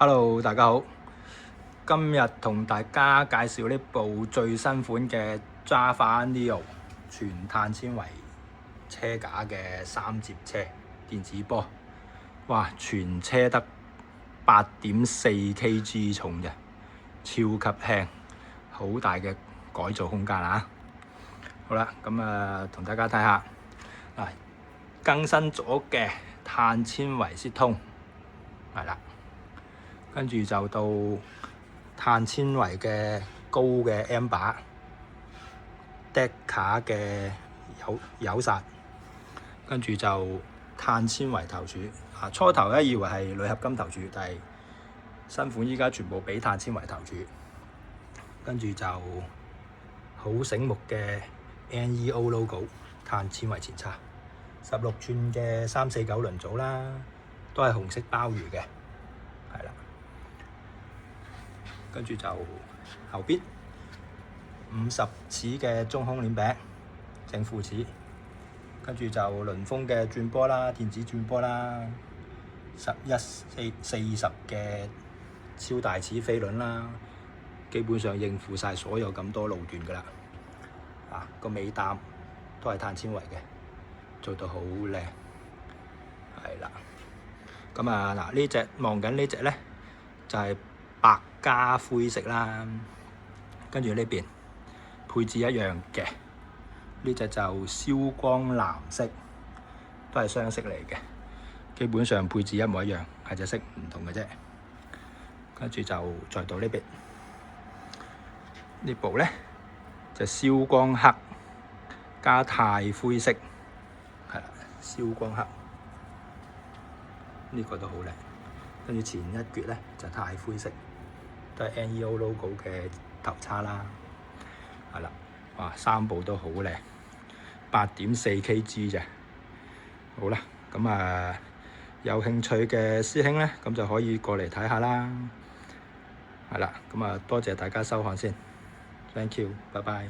Hello，大家好。今日同大家介紹呢部最新款嘅 Java Neo 全碳纖維車架嘅三節車電子波。哇！全車得8.4kg 重嘅，超級輕，好大嘅改造空間啊！好啦，咁同大家睇下嗱，更新咗嘅碳纖維接通係啦。跟住就到碳纖維嘅高嘅 M 把，Deca 嘅有剎，跟住就碳纖維頭柱。初頭咧以為係鋁合金頭柱，但係新款依家全部俾碳纖維頭柱。跟住就好醒目嘅 NEO logo 碳纖維前叉，16寸嘅349輪組啦，都係紅色鮑魚嘅，係啦。跟住就後邊50齒嘅中空鏈柄正負齒，跟住就輪風嘅轉波啦，電子轉波啦，1140嘅超大齒飛輪啦，基本上應付晒所有咁多路段噶啦。個尾擔都係碳纖維嘅，做到好靚，係啦。咁嗱，呢隻望緊呢隻咧就係白加灰色啦，跟住呢邊配置一樣嘅，呢隻就燒光藍色，都係雙色嚟嘅，基本上配置一模一樣，係隻色唔同嘅啫。跟住就再到呢邊，呢部咧就燒光黑加鈦灰色，係啦，燒光黑，呢個都好靚。跟住前一橛咧就鈦灰色，都係 NEO logo 嘅頭叉啦，係啦，哇，三部都好靚，8.4kg 啫。好啦，咁有興趣嘅師兄咧，咁就可以過嚟睇下啦。係啦，咁多謝大家收看先 ，thank you，拜拜。